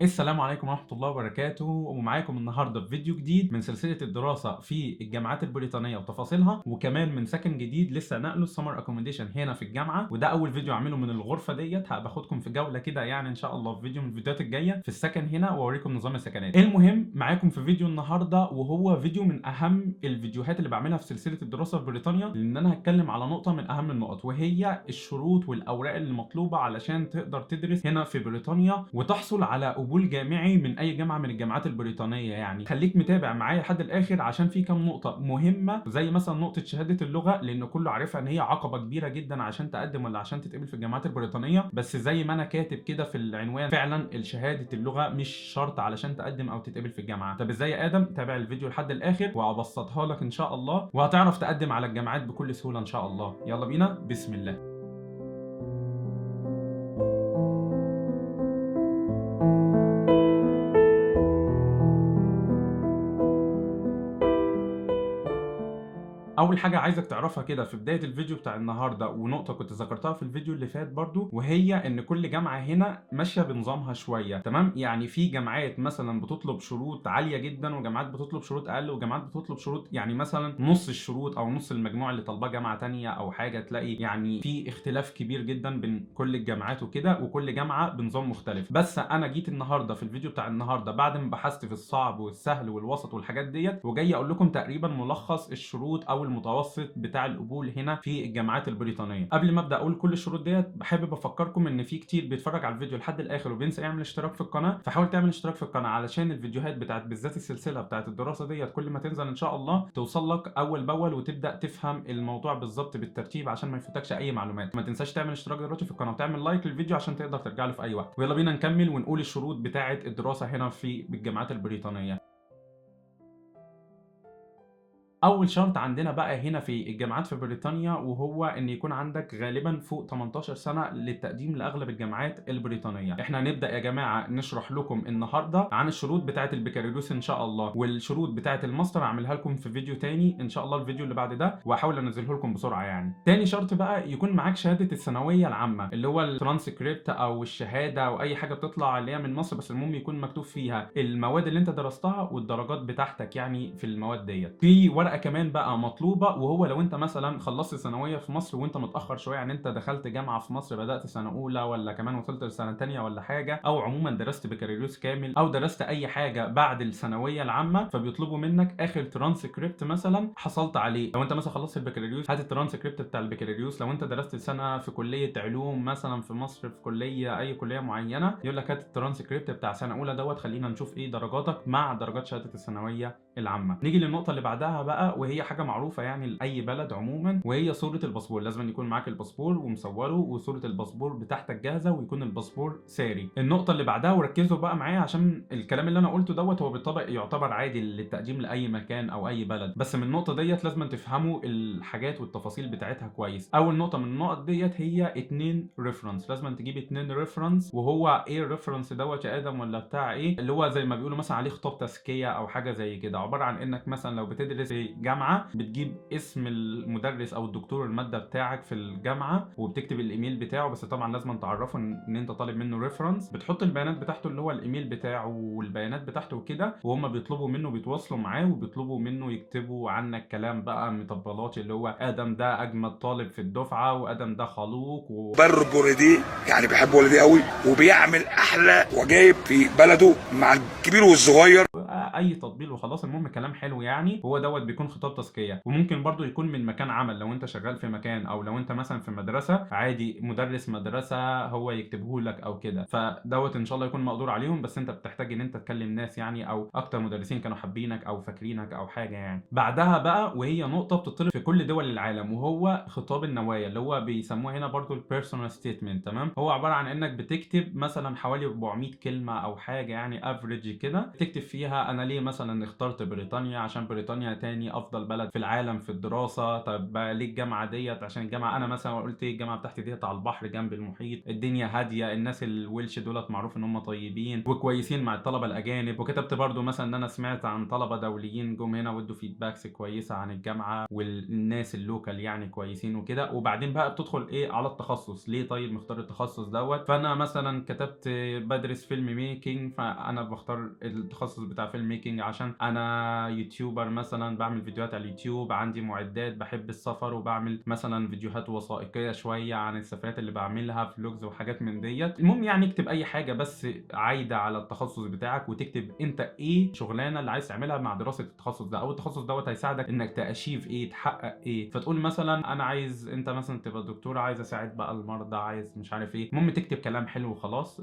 السلام عليكم ورحمة الله وبركاته، ومعاكم النهارده في فيديو جديد من سلسلة الدراسة في الجامعات البريطانية وتفاصيلها، وكمان من سكن جديد لسه نقله السمر اكوموديشن هنا في الجامعة، وده أول فيديو أعمله من الغرفة ديت. هبقى باخدكم في جولة كده يعني إن شاء الله في فيديو من الفيديوهات الجاية في السكن هنا وأوريكم نظام السكنات. المهم معاكم في فيديو النهارده، وهو فيديو من أهم الفيديوهات اللي بعملها في سلسلة الدراسة في بريطانيا، لأن أنا هتكلم على نقطة من أهم النقط، وهي الشروط والأوراق اللي مطلوبة علشان تقدر تدرس هنا في بريطانيا وتحصل على قبول جامعي من اي جامعه من الجامعات البريطانيه. يعني خليك متابع معايا لحد الاخر عشان في كام نقطه مهمه، زي مثلا نقطه شهاده اللغه، لان كله عارفها ان هي عقبه كبيره جدا عشان تقدم ولا عشان تتقبل في الجامعات البريطانيه. بس زي ما انا كاتب كده في العنوان، فعلا شهاده اللغه مش شرط علشان تقدم او تتقبل في الجامعه. طب ازاي يا ادم؟ تابع الفيديو لحد الاخر وابسطها لك ان شاء الله، وهتعرف تقدم على الجامعات بكل سهوله ان شاء الله. يلا بينا، بسم الله. اول حاجه عايزك تعرفها كده في بدايه الفيديو بتاع النهارده، ونقطه كنت ذكرتها في الفيديو اللي فات برضو، وهي ان كل جامعه هنا ماشيه بنظامها شويه. تمام؟ يعني في جامعات مثلا بتطلب شروط عاليه جدا، وجامعات بتطلب شروط اقل، وجامعات بتطلب شروط يعني مثلا نص الشروط او نص المجموع اللي طالباه جامعه تانية او حاجه. تلاقي يعني في اختلاف كبير جدا بين كل الجامعات وكده، وكل جامعه بنظام مختلف. بس انا جيت النهارده في الفيديو بتاع النهارده بعد ما بحثت في الصعب والسهل والوسط والحاجات ديت، وجاي اقول لكم تقريبا ملخص الشروط او المتوسط بتاع القبول هنا في الجامعات البريطانيه. قبل ما ابدا اقول كل الشروط ديت، بحب افكركم ان في كتير بيتفرج على الفيديو لحد الاخر وبينسى يعمل اشتراك في القناه، فحاول تعمل اشتراك في القناه علشان الفيديوهات بتاعت بالذات السلسله بتاعت الدراسه ديت كل ما تنزل ان شاء الله توصل لك اول باول، وتبدا تفهم الموضوع بالظبط بالترتيب عشان ما يفوتكش اي معلومات. ما تنساش تعمل اشتراك دلوقتي في القناه وتعمل لايك للفيديو عشان تقدر ترجع له في اي وقت. ويلا بينا نكمل ونقول الشروط بتاعت الدراسه هنا في الجامعات البريطانيه. اول شرط عندنا بقى هنا في الجامعات في بريطانيا، وهو ان يكون عندك غالبا فوق 18 سنه للتقديم لاغلب الجامعات البريطانيه. احنا هنبدا يا جماعه نشرح لكم النهارده عن الشروط بتاعه البكالوريوس ان شاء الله، والشروط بتاعه الماستر هعملها لكم في فيديو تاني ان شاء الله، الفيديو اللي بعد ده، وهحاول انزله لكم بسرعه. يعني تاني شرط بقى يكون معاك شهاده الثانويه العامه، اللي هو الترانسكريبت او الشهاده او اي حاجه بتطلع اللي هي من مصر، بس المهم يكون مكتوب فيها المواد اللي انت درستها والدرجات بتاعتك يعني في المواد ديت. في ورقه كمان بقى مطلوبه، وهو لو انت مثلا خلصت ثانويه في مصر وانت متاخر شويه، يعني انت دخلت جامعه في مصر بدات سنه اولى ولا كمان وصلت لسنه ثانيه ولا حاجه، او عموما درست بكالوريوس كامل او درست اي حاجه بعد الثانويه العامه، فبيطلبوا منك اخر ترانسكريبت مثلا حصلت عليه. لو انت مثلا خلصت البكالوريوس هات الترانسكريبت بتاع البكالوريوس. لو انت درست سنه في كليه علوم مثلا في مصر في كليه اي كليه معينه، يقول لك هات الترانسكريبت بتاع سنه اولى دوت، خلينا نشوف ايه درجاتك مع درجات شهاده الثانويه العامه. نيجي للنقطه اللي بعدها بقى، وهي حاجه معروفه يعني لاي بلد عموما، وهي صوره الباسبور. لازم يكون معاك الباسبور ومصوره، وصوره الباسبور بتاعتك جاهزه، ويكون الباسبور ساري. النقطه اللي بعدها، وركزوا بقى معايا عشان الكلام اللي انا قلته دوت هو بالطبع يعتبر عادي للتقديم لاي مكان او اي بلد، بس من النقطه ديت لازم تفهموا الحاجات والتفاصيل بتاعتها كويس. اول نقطه من النقط ديت هي 2 ريفرنس. لازم تجيب 2 ريفرنس. وهو ايه الريفرنس دوت يا ادم ولا بتاع ايه؟ اللي هو زي ما بيقولوا مثلا عليه خطاب تزكيه او حاجه زي كده، عباره عن انك مثلا لو بتدرس في جامعه بتجيب اسم المدرس او الدكتور الماده بتاعك في الجامعه، وبتكتب الايميل بتاعه، بس طبعا لازم تعرفه ان انت طالب منه ريفرنس. بتحط البيانات بتاعته اللي هو الايميل بتاعه والبيانات بتاعته وكده، وهم بيطلبوا منه بيتواصلوا معاه وبيطلبوا منه يكتبوا عنك كلام بقى مطبلات، اللي هو ادم ده اجمد طالب في الدفعه، وادم ده خلوق بر والديه، يعني بيحب والديه قوي وبيعمل احلى وجايب في بلده مع الكبير والصغير. اي تطبيل وخلاص. المهم كلام حلو يعني، هو دوت بيكون خطاب تزكيه. وممكن برضو يكون من مكان عمل، لو انت شغال في مكان، او لو انت مثلا في مدرسه عادي مدرس مدرسه هو يكتبه لك او كده، فدوت ان شاء الله يكون مقدور عليهم. بس انت بتحتاج ان انت تكلم ناس يعني، او اكتر مدرسين كانوا حابينك او فاكرينك او حاجه يعني. بعدها بقى، وهي نقطه بتطلب في كل دول العالم، وهو خطاب النوايا، اللي هو بيسموه هنا برضو البيرسونال ستيتمنت. تمام؟ هو عباره عن انك بتكتب مثلا حوالي 400 كلمه او حاجه يعني افريج كده، تكتب فيها انا ليه مثلا اخترت بريطانيا؟ عشان بريطانيا تاني افضل بلد في العالم في الدراسه. طب ليه الجامعه ديت؟ عشان الجامعه انا مثلا قلت ايه، الجامعه بتاعتي ديت على البحر جنب المحيط، الدنيا هاديه، الناس الويلش دولت معروف ان هم طيبين وكويسين مع الطلبه الاجانب. وكتبت برضو مثلا ان انا سمعت عن طلبه دوليين جم هنا وادوا فيدباكس كويسه عن الجامعه، والناس اللوكال يعني كويسين وكده. وبعدين بقى بتدخل ايه على التخصص، ليه طيب مختار التخصص دوت؟ فانا مثلا كتبت بدرس فيلم ميكينج، فانا بختار التخصص بتاع فيلم ميكينج عشان انا يوتيوبر مثلا، بعمل فيديوهات على اليوتيوب، عندي معدات، بحب السفر، وبعمل مثلا فيديوهات وثائقيه شويه عن السفرات اللي بعملها، فلوجز وحاجات من ديت. المهم يعني اكتب اي حاجه بس عايده على التخصص بتاعك، وتكتب انت ايه شغلانه اللي عايز تعملها مع دراسه التخصص ده، او التخصص دوت هيساعدك انك تاشيف ايه، تحقق ايه. فتقول مثلا انا عايز، انت مثلا تبقى دكتور عايز اساعد بقى المرضى، عايز مش عارف ايه. المهم تكتب كلام حلو وخلاص.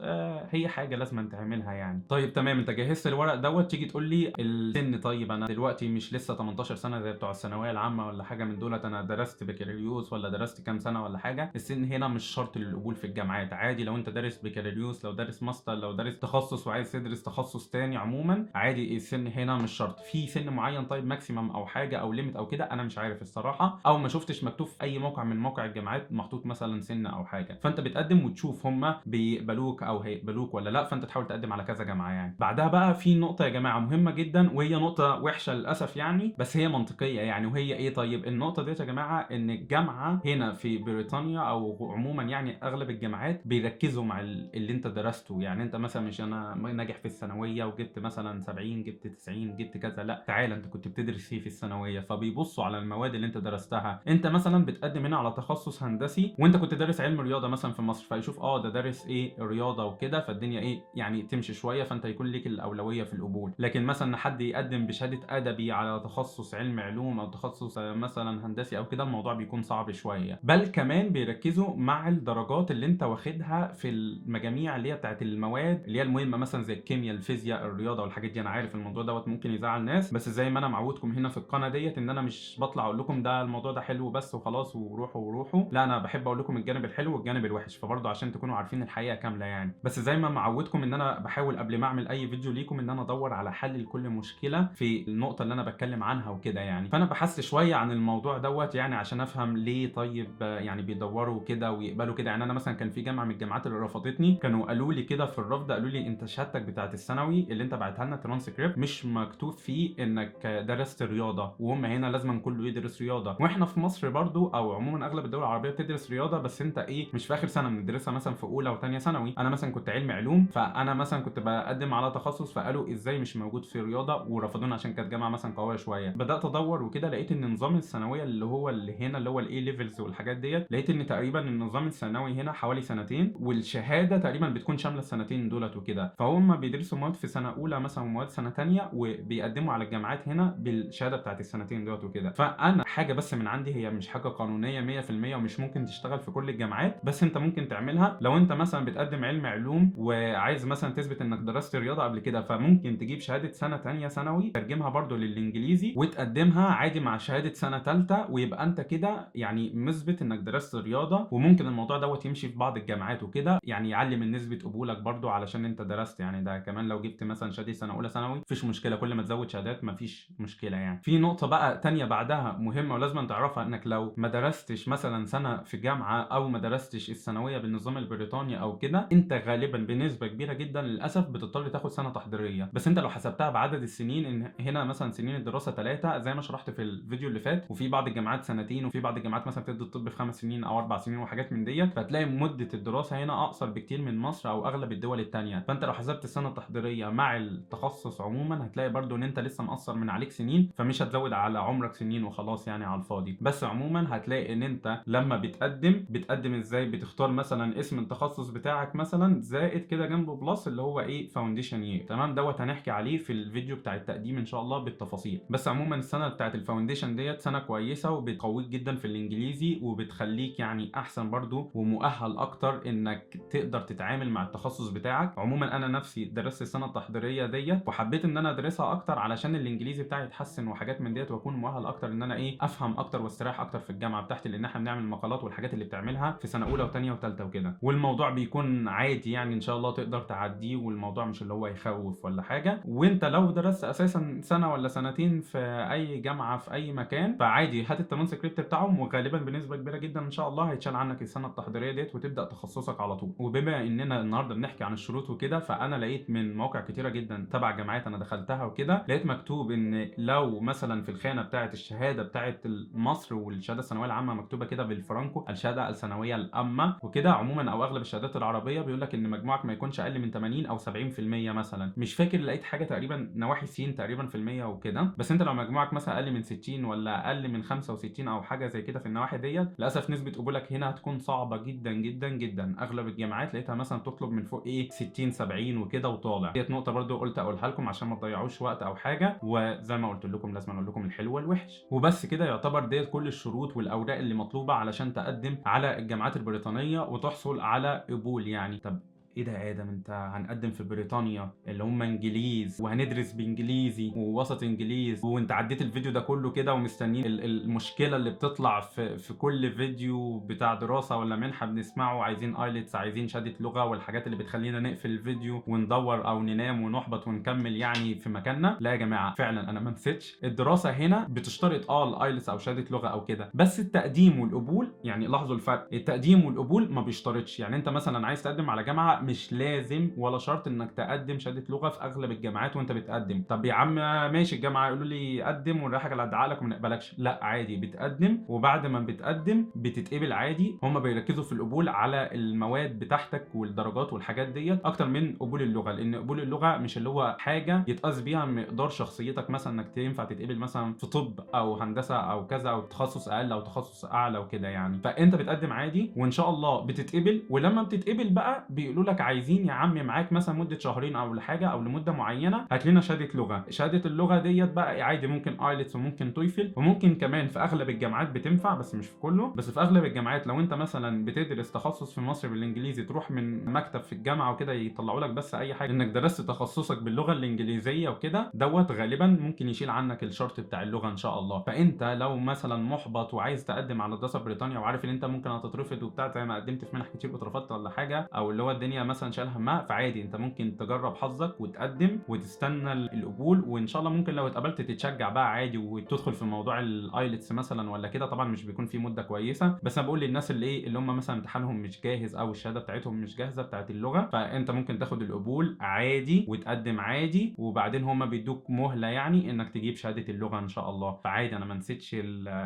هي حاجه لازم تعملها يعني. طيب تمام، انت جهزت الورق دوت، تيجي تقول لي السن. طيب انا دلوقتي مش لسه 18 سنه زي بتوع الثانويه العامه ولا حاجه من دولت، انا درست بكالوريوس ولا درست كام سنه ولا حاجه. السن هنا مش شرط للقبول في الجامعات، عادي لو انت دارس بكالوريوس، لو دارس ماستر، لو دارس تخصص وعايز تدرس تخصص تاني عموما عادي، السن هنا مش شرط. في سن معين طيب ماكسيمم او حاجه او ليميت او كده، انا مش عارف الصراحه، او ما شفتش مكتوب في اي موقع من موقع الجامعات محطوط مثلا سن او حاجه. فانت بتقدم وتشوف هم بيقبلوك او هيقبلوك ولا لا، فانت تحاول تقدم على كذا جامعه يعني. بعدها بقى في نقطه يا جماعه مهمه جدا، وهي نقطه وحشه للاسف يعني، بس هي منطقيه يعني. وهي ايه طيب النقطه ديت يا جماعه؟ ان الجامعه هنا في بريطانيا او عموما يعني اغلب الجامعات بيركزوا مع اللي انت درسته. يعني انت مثلا مش انا ناجح في الثانويه وجبت مثلا 70، جبت 90، جبت كذا، لا تعالى انت كنت بتدرس ايه في الثانويه؟ فبيبصوا على المواد اللي انت درستها. انت مثلا بتقدم هنا على تخصص هندسي وانت كنت دارس علم رياضه مثلا في مصر، فيشوف ده دارس ايه رياضه وكده، فالدنيا ايه يعني تمشي شويه، فانت يكون ليك الاولويه في القبول. لكن مثلا حد يقدم بشهاده ادبي على تخصص علم علوم او تخصص مثلا هندسي او كده، الموضوع بيكون صعب شويه. بل كمان بيركزوا مع الدرجات اللي انت واخدها في المجاميع اللي هي بتاعت المواد اللي هي المهمه، مثلا زي الكيمياء، الفيزياء، الرياضه والحاجات دي. انا عارف الموضوع دوت ممكن يزعل ناس، بس زي ما انا معودكم هنا في القناه ديت ان انا مش بطلع اقول لكم ده الموضوع ده حلو بس وخلاص وروحوا، لا انا بحب اقول لكم الجانب الحلو والجانب الوحش، فبرضه عشان تكونوا عارفين الحقيقه كامله يعني. بس زي ما معودكم ان انا بحاول قبل ما اعمل اي فيديو ليكم ان انا ادور على حل لكل مشكله في النقطه اللي انا بتكلم عنها وكده يعني. فانا بحثت شويه عن الموضوع دوت يعني عشان افهم ليه طيب يعني بيدوروا كده ويقبلوا كده يعني. انا مثلا كان في جامعه من الجامعات اللي رفضتني، كانوا قالوا لي كده في الرفض، قالوا لي انت شهادتك بتاعت الثانوي اللي انت بعتها لنا ترانسكريبت مش مكتوب فيه انك درست رياضه، وهم هنا لازم كله يدرس رياضه. واحنا في مصر برضو او عموما اغلب الدول العربيه بتدرس رياضه، بس انت ايه مش في اخر سنه بندرسها، مثلا في اولى وثانيه ثانوي. انا مثلا كنت علم علوم، فانا مثلا كنت بقدم على تخصص، فقالوا ازاي مش موجود في رياضه، ورفضوني عشان كانت جامعه مثلا قويه شويه. بدات ادور وكده، لقيت ان نظام الثانويه اللي هنا اللي هو الاي ليفلز والحاجات ديت، لقيت ان تقريبا النظام الثانوي هنا حوالي سنتين، والشهاده تقريبا بتكون شامله السنتين دولت وكده. فهم بيدرسوا مواد في سنه اولى مثلا ومواد سنه ثانيه، وبيقدموا على الجامعات هنا بالشهاده بتاعت السنتين دولت وكده. فانا حاجه بس من عندي، هي مش حاجه قانونيه 100% ومش ممكن تشتغل في كل الجامعات، بس انت ممكن تعملها لو انت مثلا بتقدم علم علوم وعايز مثلا تثبت انك درست رياضه قبل كده. فممكن تجيب شهاده سنه ثانيه ثانوي ترجمها برضو للانجليزي وتقدمها عادي مع شهاده سنه ثالثه، ويبقى انت كده يعني مثبت انك درست رياضه. وممكن الموضوع دوت يمشي في بعض الجامعات وكده يعني، يعلي من نسبه قبولك برضو علشان انت درست يعني. ده كمان لو جبت مثلا شهاده سنه اولى ثانوي مفيش مشكله، كل ما تزود شهادات مفيش مشكله يعني. في نقطه بقى تانية بعدها مهمه ولازم تعرفها، انك لو ما درستش مثلا سنه في جامعه او ما درستش الثانويه بالنظام البريطاني او كده، انت غالبا بنسبه كبيره جدا للاسف بتضطر تاخد سنه تحضيريه. بس انت لو حسبتها بعدد السنين، ان هنا مثلا سنين الدراسه 3 زي ما شرحت في الفيديو اللي فات، وفي بعض الجامعات سنتين، وفي بعض الجامعات مثلا بتدي الطب في 5 سنين او 4 سنين وحاجات من ديت، فتلاقي مده الدراسه هنا اقصر بكتير من مصر او اغلب الدول الثانيه. فانت لو حسبت السنه التحضيريه مع التخصص عموما، هتلاقي برضو ان انت لسه مقصر من عليك سنين، فمش هتزود على عمرك سنين وخلاص يعني على الفاضي. بس عموما هتلاقي ان انت لما بتقدم ازاي، بتختار مثلا اسم التخصص بتاعك مثلا زائد كده جنبه بلس اللي هو ايه فاونديشن يير، تمام؟ دوت هنحكي عليه في الفيديو بتاع التقديم ان شاء الله بالتفاصيل. بس عموما السنه بتاعت الفاونديشن ديت سنه كويسه وبتقويك جدا في الانجليزي، وبتخليك يعني احسن برضو ومؤهل اكتر انك تقدر تتعامل مع التخصص بتاعك. عموما انا نفسي درست السنه التحضيريه ديت وحبيت ان انا ادرسها اكتر علشان الانجليزي بتاعي يتحسن وحاجات من ديت، واكون مؤهل اكتر ان انا ايه افهم اكتر واستريح اكتر في الجامعه بتاعتي، لان احنا بنعمل مقالات والحاجات اللي بتعملها في سنه اولى وثانيه وثالثه وكده. والموضوع بيكون عادي يعني ان شاء الله تقدر تعديه، والموضوع مش اللي هو يخوف ولا حاجه. وانت انت لو درست اساسا سنه ولا سنتين في اي جامعه في اي مكان، فعادي هات الترانسكريبت بتاعهم، وغالبا بنسبه كبيره جدا ان شاء الله هيتشال عنك السنه التحضيريه ديت وتبدا تخصصك على طول. وبما اننا النهارده بنحكي عن الشروط وكده، فانا لقيت من مواقع كتيره جدا تبع جامعات انا دخلتها وكده، لقيت مكتوب ان لو مثلا في الخانه بتاعه الشهاده بتاعه مصر والشهاده الثانويه العامه مكتوبه كده بالفرانكو الشهاده الثانويه العامه وكده عموما، او اغلب الشهادات العربيه بيقول لك ان مجموعك ما يكونش اقل من 80 او 70% مثلا، مش فاكر لقيت حاجه تقريبا نواحي 60 تقريبا في المية وكده. بس انت لو مجموعك مثلا اقل من 60 ولا اقل من 65 او حاجه زي كده في النواحي ديت، للاسف نسبه قبولك هنا هتكون صعبه جدا جدا جدا. اغلب الجامعات لقيتها مثلا تطلب من فوق 60 70 وكده وطالع. ديت نقطه برضو قلت اقولها لكم عشان ما تضيعوش وقت او حاجه، وزي ما قلت لكم لازم اقول لكم الحلو والوحش. وبس كده يعتبر ديت كل الشروط والاوراق اللي مطلوبه علشان تقدم على الجامعات البريطانيه وتحصل على قبول يعني. طب ايه ده يا ادم، انت هنقدم في بريطانيا اللي هم انجليز وهندرس بانجليزي ووسط انجليز، وانت عديت الفيديو ده كله كده ومستنيين المشكله اللي بتطلع في كل فيديو بتاع دراسه ولا منحه بنسمعه، عايزين ايلتس، عايزين شهاده لغه، والحاجات اللي بتخلينا نقفل الفيديو وندور او ننام ونحبط ونكمل يعني في مكاننا. لا يا جماعه فعلا انا ما نسيتش، الدراسه هنا بتشترط الايلتس او شهاده لغه او كده، بس التقديم والقبول يعني لاحظوا الفرق، التقديم والقبول ما بيشترطش. يعني انت مثلا عايز تقدم على جامعه مش لازم ولا شرط انك تقدم شهاده لغه في اغلب الجامعات وانت بتقدم. طب يا عم ماشي، الجامعه يقولوا لي قدم ونريحك على قد عقلك وما نقبلكش، لا عادي بتقدم، وبعد ما بتقدم بتتقبل عادي. هم بيركزوا في القبول على المواد بتاعتك والدرجات والحاجات ديت اكتر من قبول اللغه، لان قبول اللغه مش اللي هو حاجه يتقاس بيها مقدار شخصيتك مثلا انك تنفع تتقبل مثلا في طب او هندسه او كذا او تخصص اقل او تخصص اعلى وكده يعني. فانت بتقدم عادي وان شاء الله بتتقبل، ولما بتتقبل بقى بيقولوا لك عايزين يا عم معاك مثلا مده شهرين او لحاجه او لمده معينه هات لنا شهاده لغه. شهاده اللغه ديت بقى عادي ممكن ايلتس وممكن تويفل، وممكن كمان في اغلب الجامعات بتنفع بس مش في كله، بس في اغلب الجامعات لو انت مثلا بتدرس تخصص في مصر بالانجليزي تروح من مكتب في الجامعه وكده يطلعوا لك بس اي حاجه انك درست تخصصك باللغه الانجليزيه وكده، دوت غالبا ممكن يشيل عنك الشرط بتاع اللغه ان شاء الله. فانت لو مثلا محبط وعايز تقدم على دراسه بريطانيا وعارف ان انت ممكن هتترفض وبتاع زي ما قدمت في منح كتير واترفضت ولا حاجه، او اللي هو الدنيا مثلا شايل همها، فعادي انت ممكن تجرب حظك وتقدم وتستنى القبول، وان شاء الله ممكن لو اتقبلت تتشجع بقى عادي وتدخل في موضوع الايلتس مثلا ولا كده. طبعا مش بيكون في مده كويسه، بس انا بقول للناس اللي اللي هم مثلا امتحانهم مش جاهز او الشهاده بتاعتهم مش جاهزه بتاعت اللغه، فانت ممكن تاخد القبول عادي وتقدم عادي، وبعدين هم بيدوك مهله يعني انك تجيب شهاده اللغه ان شاء الله. فعادي انا ما نسيتش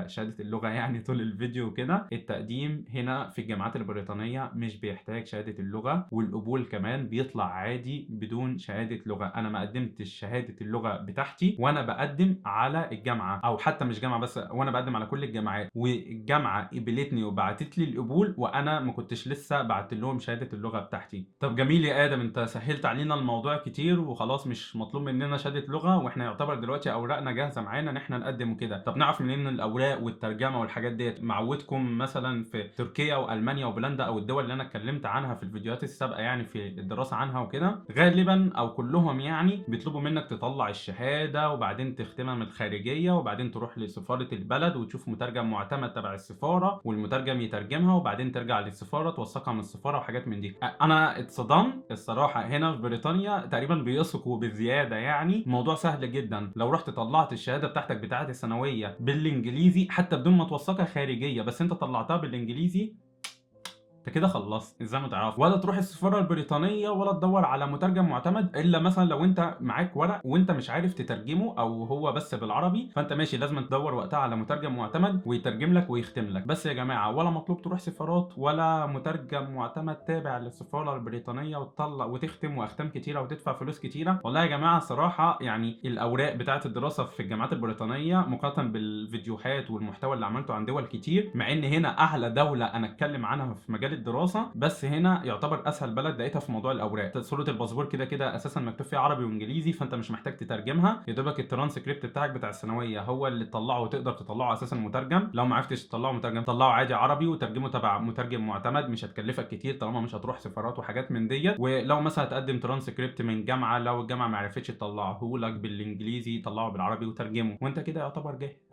شهاده اللغه يعني طول الفيديو كده. التقديم هنا في الجامعات البريطانيه مش بيحتاج شهاده اللغه، والقبول كمان بيطلع عادي بدون شهاده لغه. انا ما قدمتش شهاده اللغه بتاعتي وانا بقدم على الجامعه، او حتى مش جامعه بس، وانا بقدم على كل الجامعات، والجامعه قبلتني وبعتت لي القبول وانا ما كنتش لسه بعت لهم شهاده اللغه بتاعتي. طب جميل يا ادم، انت سهلت علينا الموضوع كتير وخلاص مش مطلوب مننا شهاده لغه، واحنا يعتبر دلوقتي اوراقنا جاهزه معانا ان احنا نقدم وكده. طب نعرف منين الاوراق والترجمه والحاجات ديت؟ معودكم مثلا في تركيا والمانيا وبولندا او الدول اللي انا اتكلمت عنها في الفيديوهات السابقه يعني في الدراسه عنها وكده، غالبا او كلهم يعني بيطلبوا منك تطلع الشهاده وبعدين تختمها من الخارجيه وبعدين تروح لسفاره البلد وتشوف مترجم معتمد تبع السفاره والمترجم يترجمها وبعدين ترجع للسفاره توثقها من السفاره وحاجات من دي. انا اتصدمت الصراحه، هنا في بريطانيا تقريبا بيثقوا بزياده يعني، الموضوع سهل جدا. لو رحت طلعت الشهاده بتاعتك بتاعه الثانويه بالانجليزي حتى بدون ما توثقها خارجيه، بس انت طلعتها بالانجليزي، انت كده خلصت ازاي ما تعرف، ولا تروح السفاره البريطانيه ولا تدور على مترجم معتمد، الا مثلا لو انت معاك ورق وانت مش عارف تترجمه او هو بس بالعربي، فانت ماشي لازم تدور وقتها على مترجم معتمد ويترجم لك ويختم لك. بس يا جماعه ولا مطلوب تروح سفارات ولا مترجم معتمد تابع للسفاره البريطانيه وتطلع وتختم واختام كتيره وتدفع فلوس كتيره. والله يا جماعه صراحه يعني الاوراق بتاعه الدراسه في الجامعات البريطانيه مقارنه بالفيديوهات والمحتوى اللي عملته عن دول كتير، مع ان هنا اعلى دوله انا اتكلم عنها في مجال الدراسه، بس هنا يعتبر اسهل بلد لقيتها في موضوع الاوراق. صوره الباسبور كده كده اساسا مكتوب فيها عربي وانجليزي، فانت مش محتاج تترجمها، يا دوبك الترانسكريبت بتاعك بتاع الثانويه هو اللي تطلعه وتقدر تطلعه اساسا مترجم. لو ما عرفتش تطلعه مترجم طلعه عادي عربي وترجمه تبع مترجم معتمد، مش هتكلفك كتير طالما مش هتروح سفارات وحاجات من ديت. ولو مثلا هتقدم ترانسكريبت من جامعه، لو الجامعه ما عرفتش تطلعه لك بالانجليزي طلعه بالعربي وترجمه، وانت كده يعتبر جاهز.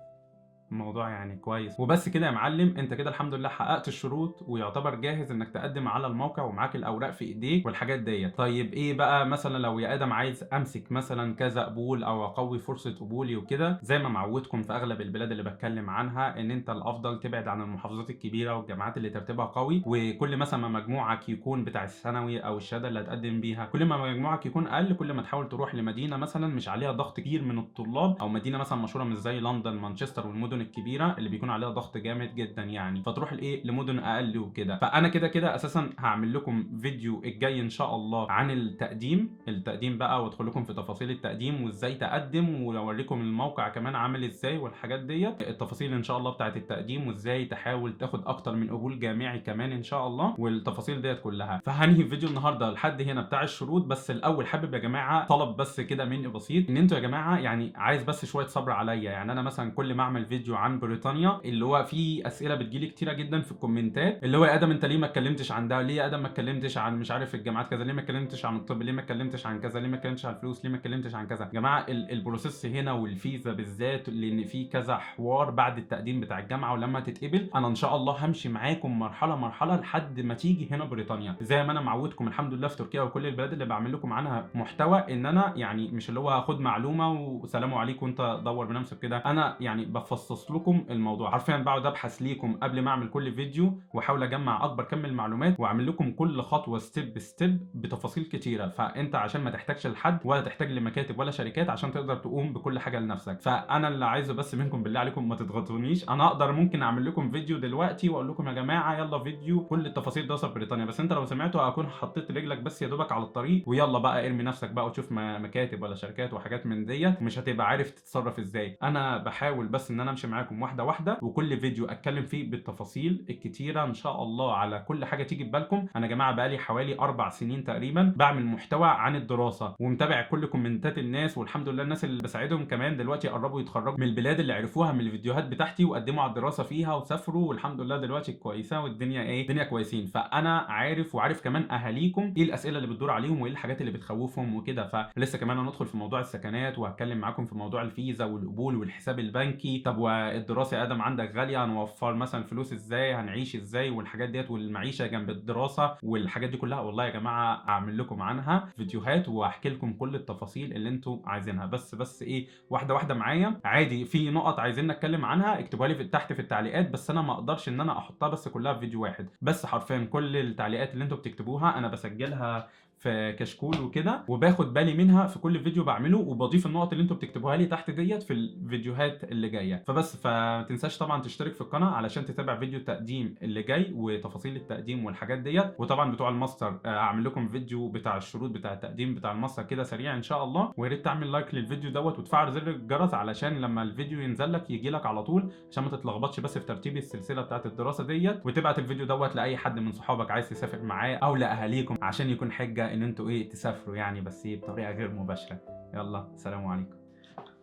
الموضوع يعني كويس. وبس كده يا معلم، انت كده الحمد لله حققت الشروط ويعتبر جاهز انك تقدم على الموقع ومعاك الاوراق في ايديك والحاجات ديت. طيب ايه بقى مثلا لو يا ادم عايز امسك مثلا كذا قبول او اقوي فرصه قبولي وكده، زي ما معودكم في اغلب البلاد اللي بتكلم عنها ان انت الافضل تبعد عن المحافظات الكبيره والجامعات اللي ترتيبها قوي، وكل مثلا ما مجموعك يكون بتاع الثانوي او الشهاده اللي هتقدم بيها، كل ما مجموعك يكون اقل كل ما تحاول تروح لمدينه مثلا مش عليها ضغط كبير من الطلاب، او مدينه مثلا مشهوره مش زي لندن مانشستر والمدن الكبيره اللي بيكون عليها ضغط جامد جدا يعني، فتروح لايه لمدن اقل وكده. فانا كده كده اساسا هعمل لكم فيديو الجاي ان شاء الله عن التقديم بقى، وادخل لكم في تفاصيل التقديم وازاي تقدم، واوريكم الموقع كمان عامل ازاي والحاجات ديت، التفاصيل ان شاء الله بتاعه التقديم وازاي تحاول تاخد اكتر من قبول جامعي كمان ان شاء الله، والتفاصيل ديت كلها. فهنهي الفيديو النهارده لحد هنا بتاع الشروط. بس الاول حابب يا جماعه طلب بس كده مني بسيط، ان انتوا يا جماعه يعني عايز بس شويه صبر عليا. يعني انا مثلا كل ما اعمل فيديو عن بريطانيا اللي هو فيه اسئله بتجيلي كتيره جدا في الكومنتات، اللي هو يا ادم انت ليه ما اتكلمتش عن ده، ليه يا ادم ما اتكلمتش عن مش عارف الجامعات كذا، ليه ما اتكلمتش عن الطب، ليه ما اتكلمتش عن كذا، ليه ما اتكلمتش عن الفلوس، ليه ما اتكلمتش عن كذا. يا جماعه البروسيس هنا والفيزا بالذات، لان في كذا حوار بعد التقديم بتاع الجامعه ولما تتقبل، انا ان شاء الله همشي معاكم مرحله مرحله لحد ما تيجي هنا بريطانيا، زي ما انا معودكم الحمد لله في تركيا وكل البلاد اللي بعمل لكم عنها محتوى، ان انا يعني مش اللي هو هاخد معلومه وسلام عليكم وانت دور بنفسك كده، انا يعني بفصص لكم الموضوع حرفيا، بقعد ابحث ليكم قبل ما اعمل كل فيديو واحاول اجمع اكبر كم من المعلومات واعمل لكم كل خطوه ستيب ستيب بتفاصيل كتيره، فانت عشان ما تحتاجش لحد ولا تحتاج لمكاتب ولا شركات عشان تقدر تقوم بكل حاجه لنفسك. فانا اللي عايزه بس منكم بالله عليكم ما تضغطونيش، انا اقدر ممكن اعمل لكم فيديو دلوقتي واقول لكم يا جماعه يلا فيديو كل التفاصيل دراسه في بريطانيا، بس انت لو سمعته هكون حطيت رجلك بس يا دوبك على الطريق، ويلا بقى ارمي نفسك بقى وتشوف مكاتب ولا شركات وحاجات من ديت، مش هتبقى عارف تتصرف ازاي. انا بحاول بس ان انا امشي معاكم واحده واحده، وكل فيديو اتكلم فيه بالتفاصيل الكتيره ان شاء الله على كل حاجه تيجي في بالكم. انا يا جماعه بقالي حوالي 4 سنين تقريبا بعمل محتوى عن الدراسه ومتابع كل كومنتات الناس، والحمد لله الناس اللي بساعدهم كمان دلوقتي قربوا يتخرجوا من البلاد اللي عرفوها من الفيديوهات بتاعتي وقدموا على الدراسه فيها وسافروا، والحمد لله دلوقتي كويسه والدنيا الدنيا كويسين. فانا عارف وعارف كمان اهاليكم ايه الاسئله اللي بتدور عليهم وايه الحاجات اللي بتخوفهم وكده. فلسه كمان هندخل في موضوع السكنات وهتكلم معاكم في موضوع الفيزا والقبول والحساب البنكي. طب والدراسه يا ادم عندك غاليه، هنوفر مثلا فلوس ازاي، هنعيش ازاي والحاجات ديت، والمعيشه جنب الدراسه والحاجات دي كلها. والله يا جماعه اعمل لكم عنها فيديوهات واحكي لكم كل التفاصيل اللي انتوا عايزينها، بس واحده واحده معايا عادي. في نقط عايزين نتكلم عنها اكتبوها لي تحت في التعليقات، بس انا ما اقدرش ان انا احطها بس كلها في فيديو واحد. بس حرفيا كل التعليقات اللي انتوا بتكتبوها انا بسجلها في كشكول وكده، وباخد بالي منها في كل فيديو بعمله، وبضيف النقط اللي انتوا بتكتبوها لي تحت ديت في الفيديوهات اللي جايه. فما تنساش طبعا تشترك في القناه علشان تتابع فيديو التقديم اللي جاي وتفاصيل التقديم والحاجات ديت. وطبعا بتوع الماستر اعمل لكم فيديو بتاع الشروط بتاع التقديم بتاع الماستر كده سريع ان شاء الله، ويا ريت تعمل لايك للفيديو دوت وتفعل زر الجرس علشان لما الفيديو ينزل لك يجي لك على طول، عشان ما تتلخبطش بس في ترتيب السلسله بتاعت الدراسه ديت. وتبعت الفيديو دوت لاي حد من صحابك عايز تسافر معاه او لاهاليكم عشان يكون حجه ان انتوا تسافروا يعني، بس بطريقه غير مباشره. يلا سلام عليكم.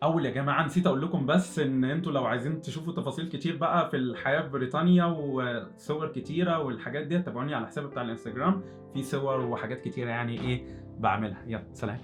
اول يا جماعه نسيت اقول لكم بس ان انتوا لو عايزين تشوفوا تفاصيل كتير بقى في الحياه في بريطانيا وصور كتيره والحاجات دي، تابعوني على الحساب بتاع الانستجرام، في صور وحاجات كتيره يعني بعملها. يلا سلام.